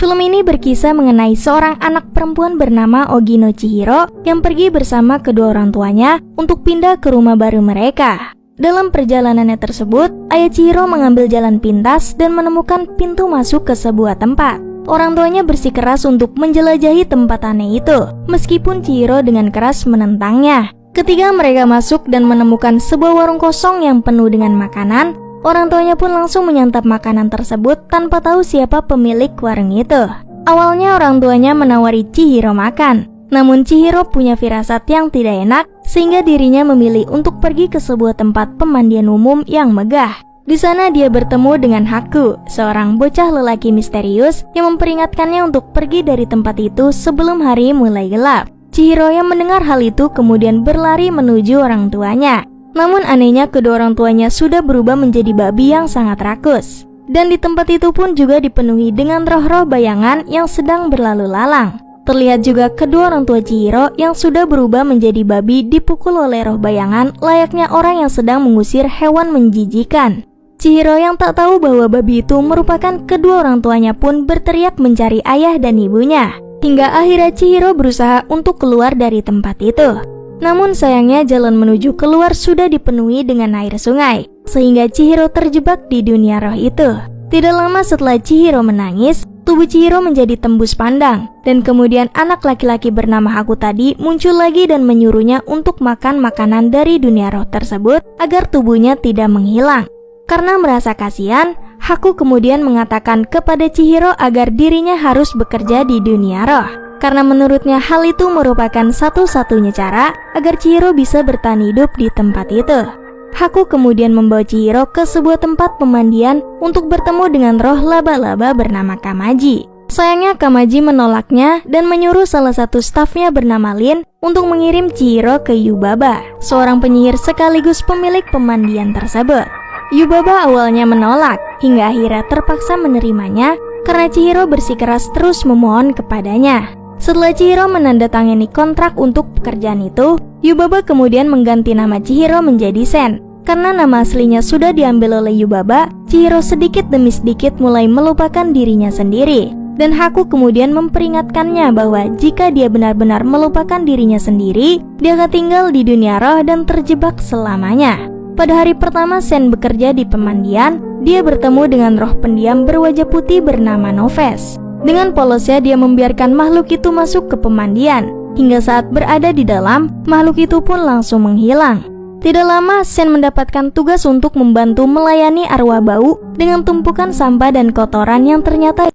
Film ini berkisah mengenai seorang anak perempuan bernama Ogino Chihiro yang pergi bersama kedua orang tuanya untuk pindah ke rumah baru mereka. Dalam perjalanannya tersebut, ayah Chihiro mengambil jalan pintas dan menemukan pintu masuk ke sebuah tempat. Orang tuanya bersikeras untuk menjelajahi tempat aneh itu, meskipun Chihiro dengan keras menentangnya. Ketika mereka masuk dan menemukan sebuah warung kosong yang penuh dengan makanan, orang tuanya pun langsung menyantap makanan tersebut tanpa tahu siapa pemilik warung itu. Awalnya orang tuanya menawari Chihiro makan, namun Chihiro punya firasat yang tidak enak sehingga dirinya memilih untuk pergi ke sebuah tempat pemandian umum yang megah. Di sana dia bertemu dengan Haku, seorang bocah lelaki misterius yang memperingatkannya untuk pergi dari tempat itu sebelum hari mulai gelap. Chihiro yang mendengar hal itu kemudian berlari menuju orang tuanya. Namun anehnya kedua orang tuanya sudah berubah menjadi babi yang sangat rakus. Dan di tempat itu pun juga dipenuhi dengan roh-roh bayangan yang sedang berlalu lalang. Terlihat juga kedua orang tua Chihiro yang sudah berubah menjadi babi dipukul oleh roh bayangan layaknya orang yang sedang mengusir hewan menjijikan. Chihiro yang tak tahu bahwa babi itu merupakan kedua orang tuanya pun berteriak mencari ayah dan ibunya. Hingga akhirnya Chihiro berusaha untuk keluar dari tempat itu. Namun sayangnya jalan menuju keluar sudah dipenuhi dengan air sungai, sehingga Chihiro terjebak di dunia roh itu. Tidak lama setelah Chihiro menangis, tubuh Chihiro menjadi tembus pandang, dan kemudian anak laki-laki bernama Haku tadi muncul lagi dan menyuruhnya untuk makan makanan dari dunia roh tersebut agar tubuhnya tidak menghilang. Karena merasa kasihan, Haku kemudian mengatakan kepada Chihiro agar dirinya harus bekerja di dunia roh. Karena menurutnya hal itu merupakan satu-satunya cara agar Chihiro bisa bertahan hidup di tempat itu. Haku kemudian membawa Chihiro ke sebuah tempat pemandian untuk bertemu dengan roh laba-laba bernama Kamaji. Sayangnya Kamaji menolaknya dan menyuruh salah satu stafnya bernama Lin untuk mengirim Chihiro ke Yubaba, seorang penyihir sekaligus pemilik pemandian tersebut. Yubaba awalnya menolak, hingga akhirnya terpaksa menerimanya karena Chihiro bersikeras terus memohon kepadanya. Setelah Chihiro menandatangani kontrak untuk pekerjaan itu, Yubaba kemudian mengganti nama Chihiro menjadi Sen. Karena nama aslinya sudah diambil oleh Yubaba, Chihiro sedikit demi sedikit mulai melupakan dirinya sendiri. Dan Haku kemudian memperingatkannya bahwa jika dia benar-benar melupakan dirinya sendiri, dia akan tinggal di dunia roh dan terjebak selamanya. Pada hari pertama Sen bekerja di pemandian, dia bertemu dengan roh pendiam berwajah putih bernama Noves. Dengan polosnya dia membiarkan makhluk itu masuk ke pemandian. Hingga saat berada di dalam, makhluk itu pun langsung menghilang. Tidak lama Sen mendapatkan tugas untuk membantu melayani arwah bau dengan tumpukan sampah dan kotoran yang ternyata